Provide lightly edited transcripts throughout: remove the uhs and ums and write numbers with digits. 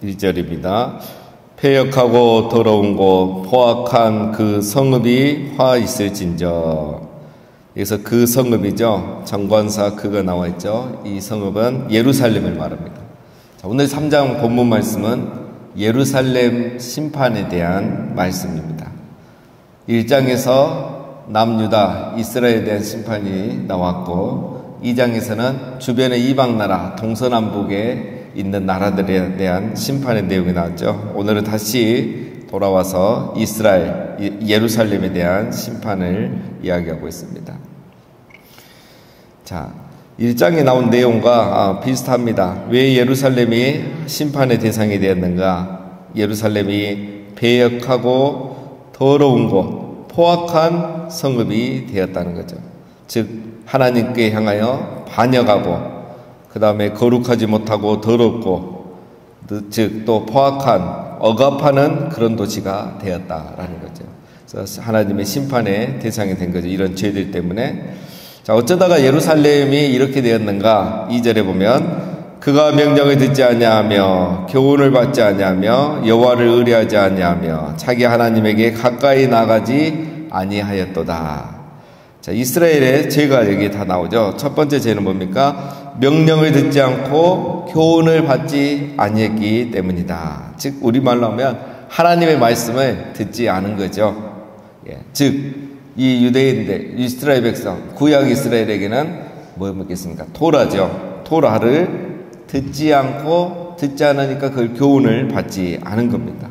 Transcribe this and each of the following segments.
1절입니다. 패역하고 더러운 곳 포악한 그 성읍이 화 있을진저. 여기서 그 성읍이죠. 정관사 그가 나와 있죠. 이 성읍은 예루살렘을 말합니다. 자, 오늘 3장 본문 말씀은 예루살렘 심판에 대한 말씀입니다. 1장에서 남유다 이스라엘에 대한 심판이 나왔고 2장에서는 주변의 이방나라 동서남북에 있는 나라들에 대한 심판의 내용이 나왔죠. 오늘은 다시 돌아와서 이스라엘, 예루살렘에 대한 심판을 이야기하고 있습니다. 자, 1장에 나온 내용과 비슷합니다. 왜 예루살렘이 심판의 대상이 되었는가? 예루살렘이 배역하고 더러운 곳, 포악한 성읍이 되었다는 거죠. 즉 하나님께 향하여 반역하고 그 다음에 거룩하지 못하고 더럽고 즉 또 포악한 억압하는 그런 도시가 되었다라는 거죠. 그래서 하나님의 심판의 대상이 된 거죠. 이런 죄들 때문에. 자, 어쩌다가 예루살렘이 이렇게 되었는가? 2절에 보면 그가 명령을 듣지 아니하며 교훈을 받지 아니하며 여호와를 의뢰하지 아니하며 자기 하나님에게 가까이 나가지 아니하였도다. 자, 이스라엘의 죄가 여기 다 나오죠. 첫 번째 죄는 뭡니까? 명령을 듣지 않고 교훈을 받지 아니했기 때문이다. 즉 우리말로 하면 하나님의 말씀을 듣지 않은 거죠. 즉 이 유대인들, 이스라엘 백성, 구약 이스라엘에게는 뭐 묻겠습니까? 토라죠. 토라를 듣지 않으니까 그걸 교훈을 받지 않은 겁니다.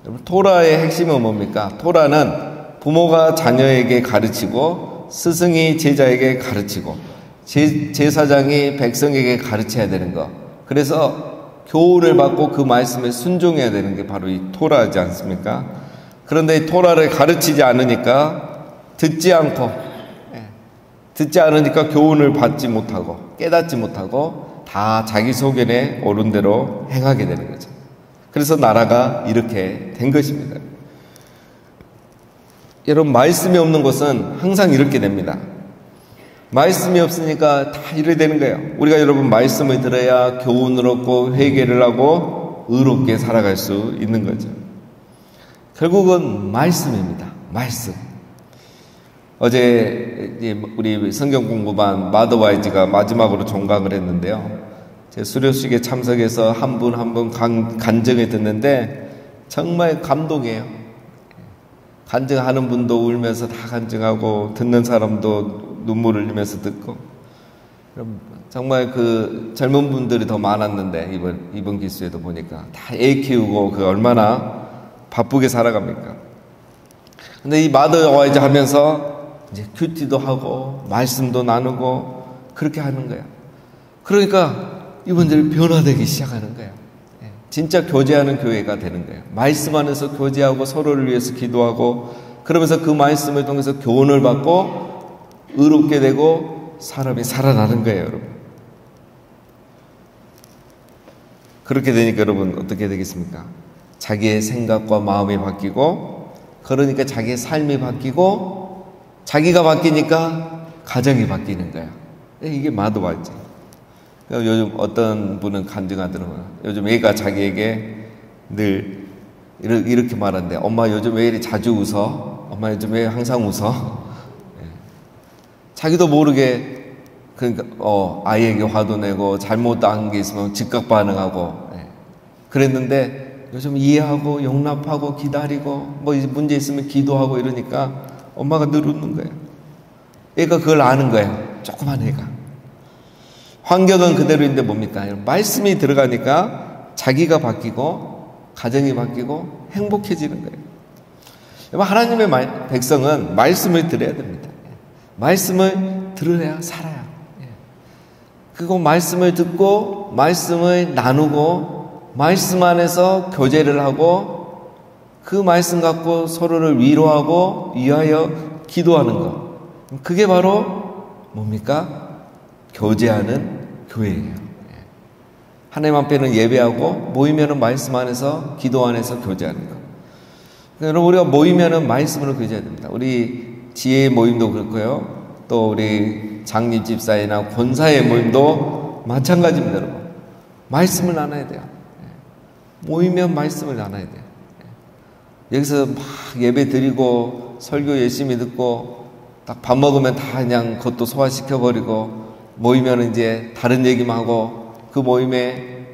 여러분, 토라의 핵심은 뭡니까? 토라는 부모가 자녀에게 가르치고 스승이 제자에게 가르치고 제사장이 백성에게 가르쳐야 되는 거. 그래서 교훈을 받고 그 말씀에 순종해야 되는 게 바로 이 토라지 않습니까? 그런데 이 토라를 가르치지 않으니까 듣지 않으니까 교훈을 받지 못하고 깨닫지 못하고 다 자기 소견에 옳은 대로 행하게 되는 거죠. 그래서 나라가 이렇게 된 것입니다. 여러분, 말씀이 없는 곳은 항상 이렇게 됩니다. 말씀이 없으니까 다 이래 되는 거예요. 우리가 여러분 말씀을 들어야 교훈을 얻고 회개를 하고 의롭게 살아갈 수 있는 거죠. 결국은 말씀입니다. 말씀. 어제 우리 성경 공부반 마더와이즈가 마지막으로 종강을 했는데요. 제 수료식에 참석해서 한 분 한 분 간증을 듣는데 정말 감동이에요. 간증하는 분도 울면서 다 간증하고 듣는 사람도 눈물을 흘리면서 듣고 정말 그 젊은 분들이 더 많았는데 이번 기수에도 보니까 다 애 키우고 그 얼마나 바쁘게 살아갑니까? 근데 이 마더와이즈 하면서 이제 큐티도 하고 말씀도 나누고 그렇게 하는 거예요. 그러니까 이분들이 변화되기 시작하는 거예요. 진짜 교제하는 교회가 되는 거예요. 말씀 안에서 교제하고 서로를 위해서 기도하고 그러면서 그 말씀을 통해서 교훈을 받고 의롭게 되고 사람이 살아나는 거예요, 여러분. 그렇게 되니까 여러분 어떻게 되겠습니까? 자기의 생각과 마음이 바뀌고 그러니까 자기의 삶이 바뀌고 자기가 바뀌니까 가정이 바뀌는 거야. 이게 마더와이즈. 요즘 어떤 분은 간증하더라고요. 요즘 애가 자기에게 늘 이렇게 말한대. 엄마 요즘 왜 이리 자주 웃어? 엄마 요즘 왜 항상 웃어? 자기도 모르게 그러니까 아이에게 화도 내고 잘못한 게 있으면 즉각 반응하고 그랬는데 요즘 이해하고 용납하고 기다리고 뭐 문제 있으면 기도하고 이러니까 엄마가 늘 웃는 거예요. 애가 그걸 아는 거예요. 조그만 애가. 환경은 그대로인데 뭡니까? 말씀이 들어가니까 자기가 바뀌고 가정이 바뀌고 행복해지는 거예요. 하나님의 백성은 말씀을 들어야 됩니다. 말씀을 들어야 살아요. 그리고 말씀을 듣고 말씀을 나누고 말씀 안에서 교제를 하고 그 말씀 갖고 서로를 위로하고 위하여 기도하는 것. 그게 바로 뭡니까? 교제하는 교회예요. 하나님 앞에는 예배하고 모이면은 말씀 안에서 기도 안에서 교제하는 것. 여러분 우리가 모이면은 말씀으로 교제해야 됩니다. 우리 지혜 모임도 그렇고요. 또 우리 장립 집사회나 권사의 모임도 마찬가지입니다, 여러분. 말씀을 나눠야 돼요. 모이면 말씀을 나눠야 돼요. 여기서 막 예배 드리고 설교 열심히 듣고 딱 밥 먹으면 다 그냥 그것도 소화시켜버리고 모이면 이제 다른 얘기만 하고 그 모임에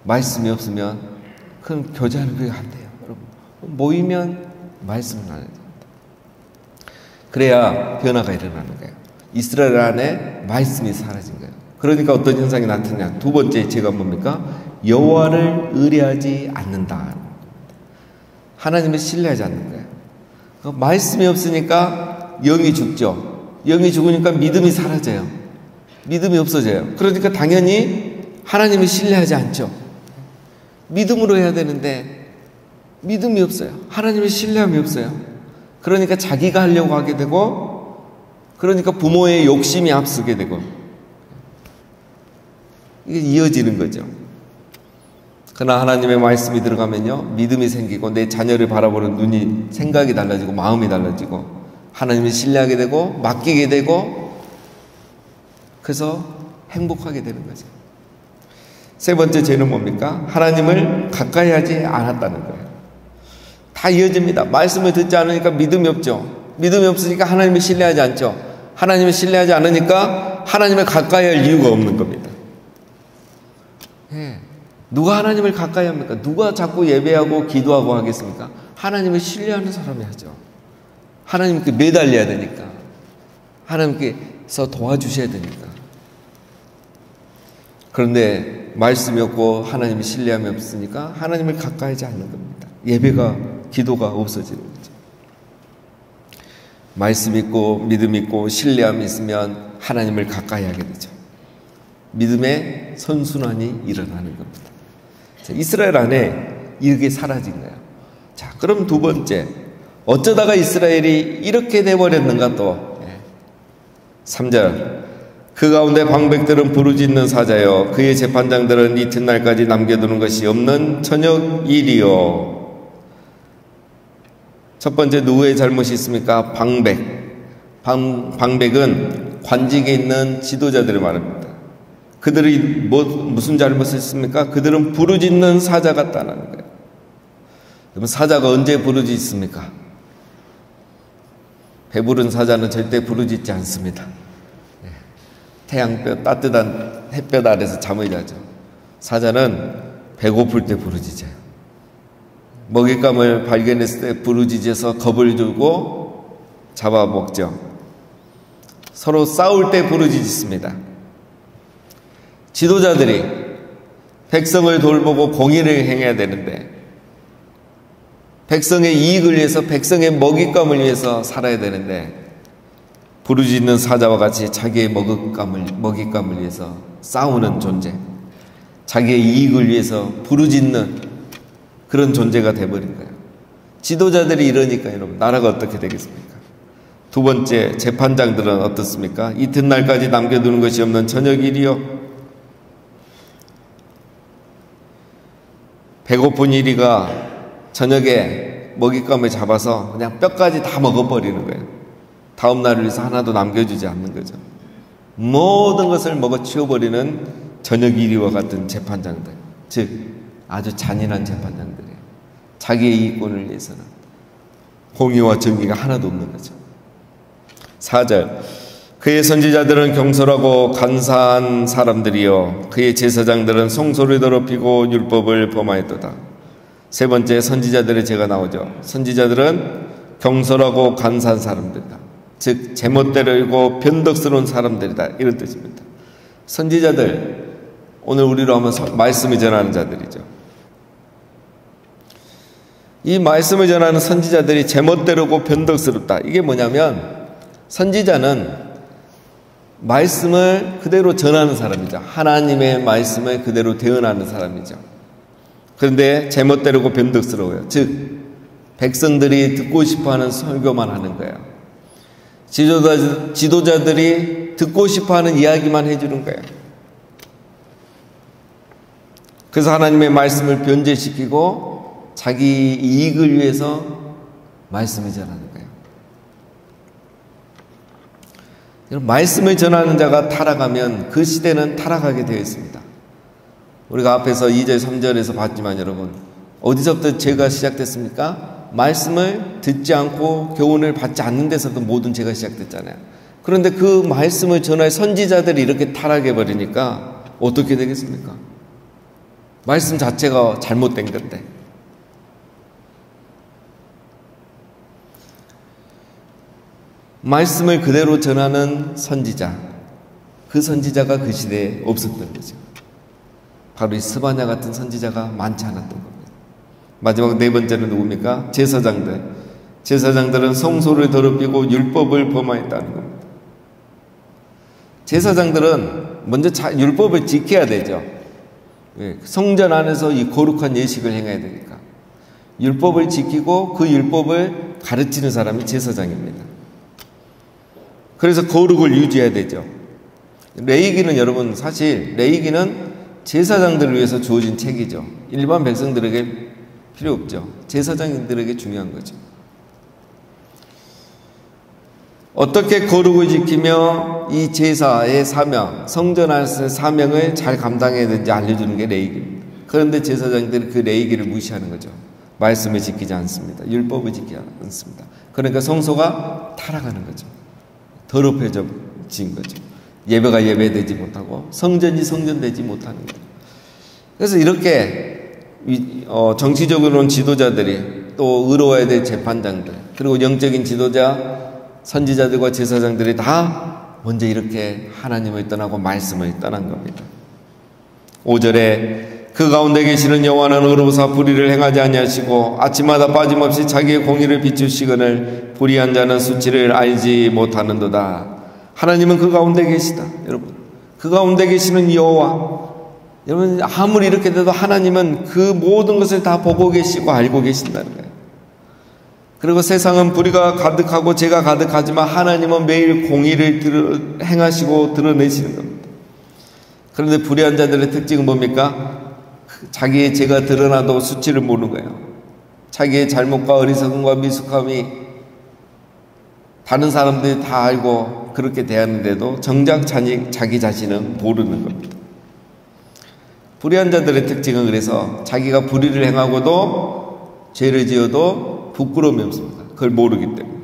말씀이 없으면 그럼 교제하는 게 안 돼요. 여러분, 모이면 말씀을 나눠야 됩니다. 그래야 변화가 일어나는 거예요. 이스라엘 안에 말씀이 사라진 거예요. 그러니까 어떤 현상이 나타나냐. 두 번째 죄가 뭡니까? 여호와를 의뢰하지 않는다. 하나님을 신뢰하지 않는 거예요. 말씀이 없으니까 영이 죽죠. 영이 죽으니까 믿음이 사라져요. 믿음이 없어져요. 그러니까 당연히 하나님을 신뢰하지 않죠. 믿음으로 해야 되는데 믿음이 없어요. 하나님을 신뢰함이 없어요. 그러니까 자기가 하려고 하게 되고, 그러니까 부모의 욕심이 앞서게 되고, 이게 이어지는 거죠. 그러나 하나님의 말씀이 들어가면요, 믿음이 생기고 내 자녀를 바라보는 눈이, 생각이 달라지고 마음이 달라지고 하나님을 신뢰하게 되고 맡기게 되고, 그래서 행복하게 되는 거죠. 세 번째 죄는 뭡니까? 하나님을 가까이 하지 않았다는 거예요. 다 이어집니다. 말씀을 듣지 않으니까 믿음이 없죠. 믿음이 없으니까 하나님을 신뢰하지 않죠. 하나님을 신뢰하지 않으니까 하나님을 가까이 할 이유가 없는 겁니다. 예. 누가 하나님을 가까이 합니까? 누가 자꾸 예배하고 기도하고 하겠습니까? 하나님을 신뢰하는 사람이 하죠. 하나님께 매달려야 되니까. 하나님께서 도와주셔야 되니까. 그런데 말씀이 없고 하나님의 신뢰함이 없으니까 하나님을 가까이 하지 않는 겁니다. 예배가, 기도가 없어지는 거죠. 말씀 있고 믿음 있고 신뢰함이 있으면 하나님을 가까이 하게 되죠. 믿음의 선순환이 일어나는 겁니다. 자, 이스라엘 안에 이게 사라진 거예요. 자, 그럼 두 번째, 어쩌다가 이스라엘이 이렇게 돼버렸는가 또. 3절, 그 가운데 방백들은 부르짖는 사자여, 그의 재판장들은 이튿날까지 남겨두는 것이 없는 저녁 일이요. 첫 번째, 누구의 잘못이 있습니까? 방백은 관직에 있는 지도자들을 말합니다. 그들이 무슨 잘못을 했습니까? 그들은 부르짖는 사자 같다는 거예요. 그러면 사자가 언제 부르짖습니까? 배부른 사자는 절대 부르짖지 않습니다. 태양볕, 따뜻한 햇볕 아래서 잠을 자죠. 사자는 배고플 때 부르짖어요. 먹잇감을 발견했을 때 부르짖어서 겁을 주고 잡아먹죠. 서로 싸울 때 부르짖습니다. 지도자들이 백성을 돌보고 공의를 행해야 되는데, 백성의 이익을 위해서, 백성의 먹잇감을 위해서 살아야 되는데, 부르짖는 사자와 같이 자기의 먹잇감을 위해서 싸우는 존재, 자기의 이익을 위해서 부르짖는 그런 존재가 돼버린 거예요. 지도자들이 이러니까 여러분, 나라가 어떻게 되겠습니까? 두 번째, 재판장들은 어떻습니까? 이튿날까지 남겨두는 것이 없는 저녁일이요. 배고픈 이리가 저녁에 먹잇감을 잡아서 그냥 뼈까지 다 먹어버리는 거예요. 다음 날을 위해서 하나도 남겨주지 않는 거죠. 모든 것을 먹어 치워버리는 저녁 이리와 같은 재판장들, 즉 아주 잔인한 재판장들이에요. 자기의 이익권을 위해서는 공의와 정의가 하나도 없는 거죠. 4절, 그의 선지자들은 경솔하고 간사한 사람들이요, 그의 제사장들은 송소를 더럽히고 율법을 범하였도다. 세 번째, 선지자들의 죄가 나오죠. 선지자들은 경솔하고 간사한 사람들이다. 즉 제멋대로 이고 변덕스러운 사람들이다, 이런 뜻입니다. 선지자들, 오늘 우리로 하면 말씀을 전하는 자들이죠. 이 말씀을 전하는 선지자들이 제멋대로고 변덕스럽다. 이게 뭐냐면, 선지자는 말씀을 그대로 전하는 사람이죠. 하나님의 말씀을 그대로 대언하는 사람이죠. 그런데 제멋대로고 변덕스러워요. 즉 백성들이 듣고 싶어하는 설교만 하는 거예요. 지도자들이 듣고 싶어하는 이야기만 해주는 거예요. 그래서 하나님의 말씀을 변제시키고 자기 이익을 위해서 말씀을 전하는 거예요. 말씀을 전하는 자가 타락하면 그 시대는 타락하게 되어 있습니다. 우리가 앞에서 2절, 3절에서 봤지만 여러분, 어디서부터 죄가 시작됐습니까? 말씀을 듣지 않고 교훈을 받지 않는 데서도 모든 죄가 시작됐잖아요. 그런데 그 말씀을 전할 선지자들이 이렇게 타락해버리니까 어떻게 되겠습니까? 말씀 자체가 잘못된 건데. 말씀을 그대로 전하는 선지자, 그 선지자가 그 시대에 없었던 거죠. 바로 이 스바냐 같은 선지자가 많지 않았던 겁니다. 마지막 네 번째는 누굽니까? 제사장들. 제사장들은 성소를 더럽히고 율법을 범하였다는 겁니다. 제사장들은 먼저 율법을 지켜야 되죠. 성전 안에서 이 거룩한 예식을 행해야 되니까. 율법을 지키고 그 율법을 가르치는 사람이 제사장입니다. 그래서 거룩을 유지해야 되죠. 레위기는 여러분, 사실 레위기는 제사장들을 위해서 주어진 책이죠. 일반 백성들에게 필요 없죠. 제사장들에게 중요한 거죠. 어떻게 거룩을 지키며 이 제사의 사명, 성전 안에서의 사명을 잘 감당해야 되는지 알려주는 게 레위기입니다. 그런데 제사장들이 그 레위기를 무시하는 거죠. 말씀을 지키지 않습니다. 율법을 지키지 않습니다. 그러니까 성소가 타락하는 거죠. 더럽혀진 거죠. 예배가 예배되지 못하고 성전이 성전되지 못하는 거죠. 그래서 이렇게 정치적으로는 지도자들이, 또 의로워야 될 재판장들, 그리고 영적인 지도자, 선지자들과 제사장들이 다 먼저 이렇게 하나님을 떠나고 말씀을 떠난 겁니다. 5절에 그 가운데 계시는 여호와는 의로우사 불의를 행하지 아니하시고 아침마다 빠짐없이 자기의 공의를 비추시거늘 불의한 자는 수치를 알지 못하는도다. 하나님은 그 가운데 계시다. 여러분, 그 가운데 계시는 여호와, 여러분, 아무리 이렇게 돼도 하나님은 그 모든 것을 다 보고 계시고 알고 계신다는 거예요. 그리고 세상은 불의가 가득하고 죄가 가득하지만 하나님은 매일 공의를 행하시고 드러내시는 겁니다. 그런데 불의한 자들의 특징은 뭡니까? 자기의 죄가 드러나도 수치를 모르는 거예요. 자기의 잘못과 어리석음과 미숙함이 다른 사람들이 다 알고 그렇게 대하는데도 정작 자기 자신은 모르는 겁니다. 불의한 자들의 특징은 그래서 자기가 불의를 행하고도 죄를 지어도 부끄러움이 없습니다. 그걸 모르기 때문에.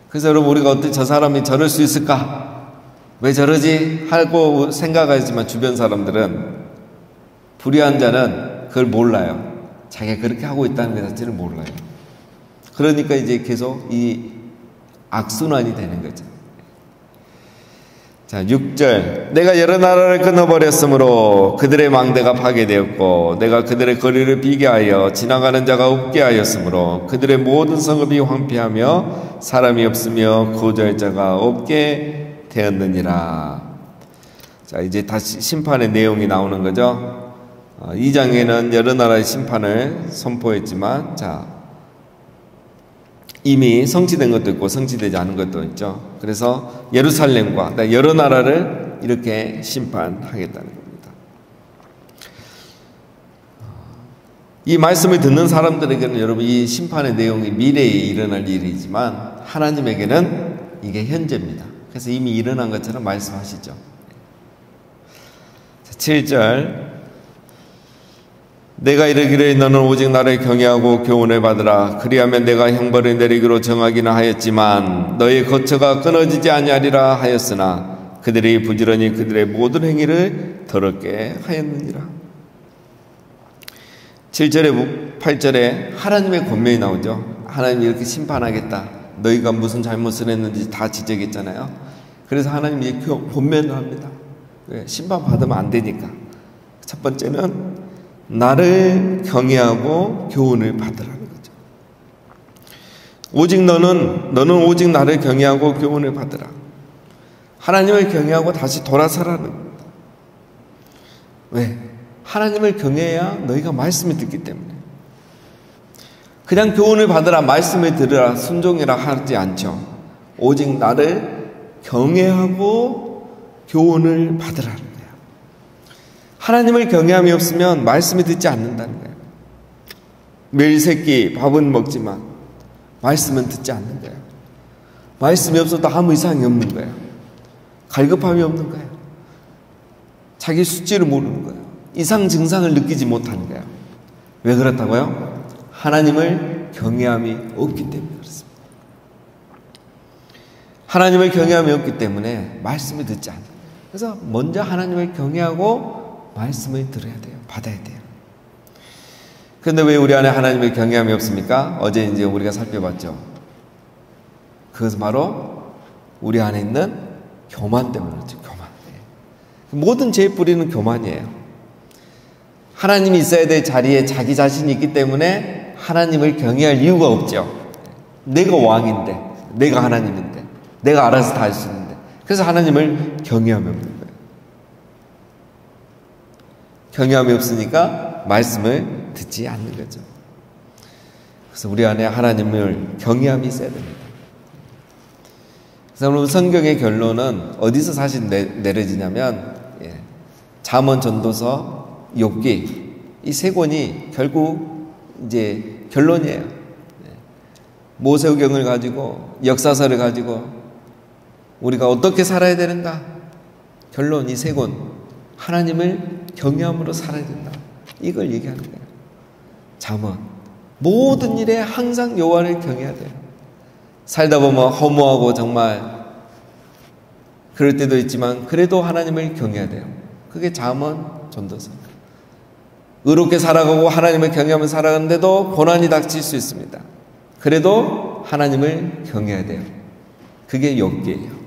그래서 여러분, 우리가 어떻게 저 사람이 저럴 수 있을까? 왜 저러지? 하고 생각하지만 주변 사람들은, 불의한 자는 그걸 몰라요. 자기가 그렇게 하고 있다는 것 자체를 몰라요. 그러니까 이제 계속 이 악순환이 되는 거죠. 자, 6절. 내가 여러 나라를 끊어버렸으므로 그들의 망대가 파괴되었고 내가 그들의 거리를 비게 하여 지나가는 자가 없게 하였으므로 그들의 모든 성읍이 황폐하며 사람이 없으며 거주할 자가 없게 되었느니라. 자, 이제 다시 심판의 내용이 나오는 거죠. 2장에는 여러 나라의 심판을 선포했지만, 자, 이미 성취된 것도 있고 성취되지 않은 것도 있죠. 그래서 예루살렘과 여러 나라를 이렇게 심판하겠다는 겁니다. 이 말씀을 듣는 사람들에게는 여러분, 이 심판의 내용이 미래에 일어날 일이지만 하나님에게는 이게 현재입니다. 그래서 이미 일어난 것처럼 말씀하시죠. 7절. 내가 이르기를 너는 오직 나를 경외하고 교훈을 받으라. 그리하면 내가 형벌을 내리기로 정하기는 하였지만 너의 거처가 끊어지지 아니하리라 하였으나 그들이 부지런히 그들의 모든 행위를 더럽게 하였느니라. 7절에 8절에 하나님의 권면이 나오죠. 하나님이 이렇게 심판하겠다. 너희가 무슨 잘못을 했는지 다 지적했잖아요. 그래서 하나님이 권면을 합니다. 왜? 심판받으면 안 되니까. 첫 번째는 나를 경외하고 교훈을 받으라는 거죠. 오직 너는 오직 나를 경외하고 교훈을 받으라. 하나님을 경외하고 다시 돌아서라는 겁니다. 왜? 하나님을 경외해야 너희가 말씀을 듣기 때문에. 그냥 교훈을 받으라, 말씀을 들으라, 순종이라 하지 않죠. 오직 나를 경외하고 교훈을 받으라는 거예요. 하나님을 경외함이 없으면 말씀을 듣지 않는다는 거예요. 매일 세끼 밥은 먹지만 말씀은 듣지 않는 거예요. 말씀이 없어도 아무 이상이 없는 거예요. 갈급함이 없는 거예요. 자기 수치를 모르는 거예요. 이상 증상을 느끼지 못하는 거예요. 왜 그렇다고요? 하나님을 경외함이 없기 때문에 그렇습니다. 하나님을 경외함이 없기 때문에 말씀을 듣지 않아요. 그래서 먼저 하나님을 경외하고 말씀을 들어야 돼요. 받아야 돼요. 그런데 왜 우리 안에 하나님을 경외함이 없습니까? 어제 이제 우리가 살펴봤죠. 그것은 바로 우리 안에 있는 교만 때문에 그렇죠. 교만. 모든 죄의 뿌리는 교만이에요. 하나님이 있어야 될 자리에 자기 자신이 있기 때문에 하나님을 경외할 이유가 없죠. 내가 왕인데, 내가 하나님인데, 내가 알아서 다 할 수 있는데, 그래서 하나님을 경외함이 없는 거예요. 경외함이 없으니까 말씀을 듣지 않는 거죠. 그래서 우리 안에 하나님을 경외함이 있어야 됩니다. 그래서 성경의 결론은 어디서 사실 내려지냐면 잠언, 전도서, 욥기 이 세 권이 결국 이제 결론이에요. 모세오경을 가지고 역사서를 가지고 우리가 어떻게 살아야 되는가? 결론 이 세 권 하나님을 경외함으로 살아야 된다. 이걸 얘기하는 거예요. 잠언 모든 일에 항상 여호와를 경외해야 돼요. 살다 보면 허무하고 정말 그럴 때도 있지만 그래도 하나님을 경외해야 돼요. 그게 잠언, 전도서. 의롭게 살아가고 하나님을 경외하며 살아가는데도 고난이 닥칠 수 있습니다. 그래도 하나님을 경외해야 돼요. 그게 욥기예요.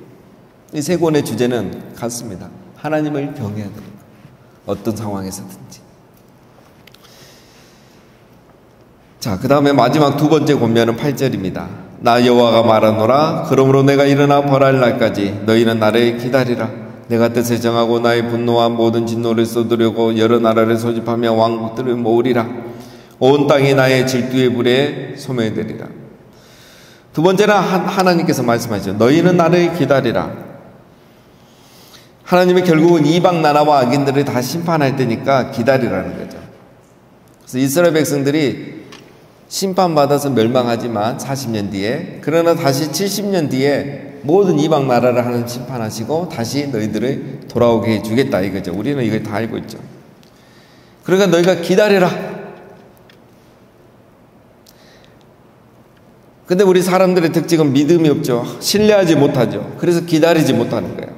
이 세 권의 주제는 같습니다. 하나님을 경외해야 됩니다. 어떤 상황에서든지. 자, 그 다음에 마지막 두 번째 권면은 8절입니다. 나 여호와가 말하노라. 그러므로 내가 일어나 벌할 날까지 너희는 나를 기다리라. 내가 뜻을 정하고 나의 분노와 모든 진노를 쏟으려고 여러 나라를 소집하며 왕국들을 모으리라. 온 땅이 나의 질투의 불에 소멸되리라. 두 번째는 하나님께서 말씀하시죠. 너희는 나를 기다리라. 하나님이 결국은 이방 나라와 악인들을 다 심판할 때니까 기다리라는 거죠. 그래서 이스라엘 백성들이 심판받아서 멸망하지만 40년 뒤에, 그러나 다시 70년 뒤에 모든 이방 나라를 하나님 심판하시고 다시 너희들을 돌아오게 해주겠다 이거죠. 우리는 이걸 다 알고 있죠. 그러니까 너희가 기다려라. 근데 우리 사람들의 특징은 믿음이 없죠. 신뢰하지 못하죠. 그래서 기다리지 못하는 거예요.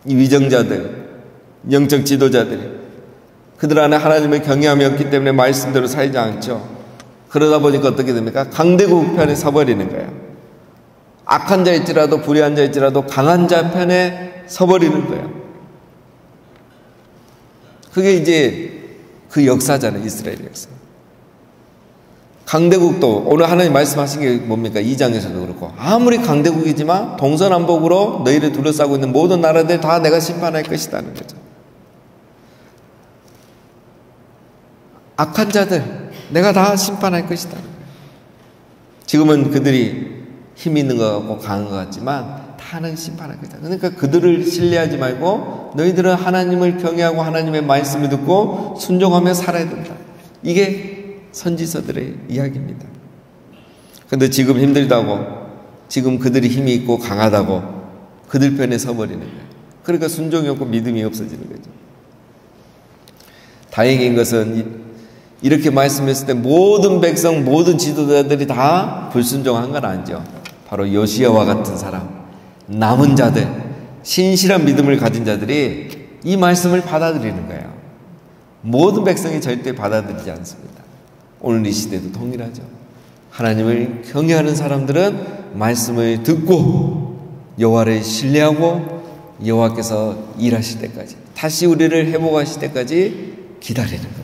이 위정자들, 영적 지도자들이 그들 안에 하나님을 경외함이 없기 때문에 말씀대로 살지 않죠. 그러다 보니까 어떻게 됩니까? 강대국 편에 서버리는 거예요. 악한 자일지라도 불의한 자일지라도 강한 자 편에 서버리는 거예요. 그게 이제 그 역사잖아요. 이스라엘 역사. 강대국도 오늘 하나님 말씀하신 게 뭡니까? 2장에서도 그렇고 아무리 강대국이지만 동서남북으로 너희를 둘러싸고 있는 모든 나라들 다 내가 심판할 것이다는 거죠. 악한 자들 내가 다 심판할 것이다. 지금은 그들이 힘이 있는 것 같고 강한 것 같지만 다 하나님 심판할 것이다. 그러니까 그들을 신뢰하지 말고 너희들은 하나님을 경외하고 하나님의 말씀을 듣고 순종하며 살아야 된다. 이게 선지서들의 이야기입니다. 그런데 지금 힘들다고, 지금 그들이 힘이 있고 강하다고 그들 편에 서버리는 거예요. 그러니까 순종이 없고 믿음이 없어지는 거죠. 다행인 것은 이렇게 말씀했을 때 모든 백성, 모든 지도자들이 다 불순종한 건 아니죠. 바로 요시야와 같은 사람, 남은 자들, 신실한 믿음을 가진 자들이 이 말씀을 받아들이는 거예요. 모든 백성이 절대 받아들이지 않습니다. 오늘 이 시대도 동일하죠. 하나님을 경외하는 사람들은 말씀을 듣고 여호와를 신뢰하고 여호와께서 일하실 때까지, 다시 우리를 회복하실 때까지 기다리는 겁니다.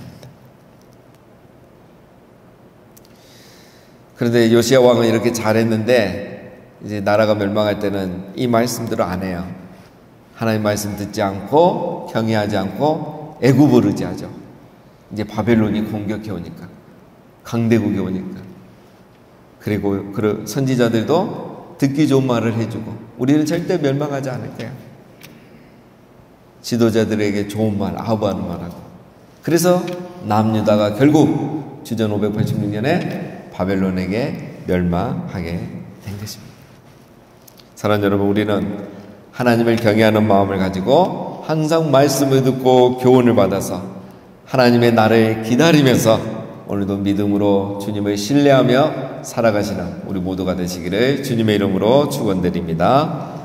그런데 요시야 왕은 이렇게 잘했는데 이제 나라가 멸망할 때는 이 말씀대로 안 해요. 하나님 말씀 듣지 않고 경외하지 않고 애굽을 의지하죠. 이제 바벨론이 공격해 오니까, 강대국이 오니까. 그리고 선지자들도 듣기 좋은 말을 해주고 우리는 절대 멸망하지 않을 거야. 지도자들에게 좋은 말, 아부하는 말하고. 그래서 남유다가 결국 주전 586년에 바벨론에게 멸망하게 된 것입니다. 사랑하는 여러분, 우리는 하나님을 경외하는 마음을 가지고 항상 말씀을 듣고 교훈을 받아서 하나님의 날을 기다리면서 오늘도 믿음으로 주님을 신뢰하며 살아가시는 우리 모두가 되시기를 주님의 이름으로 축원드립니다.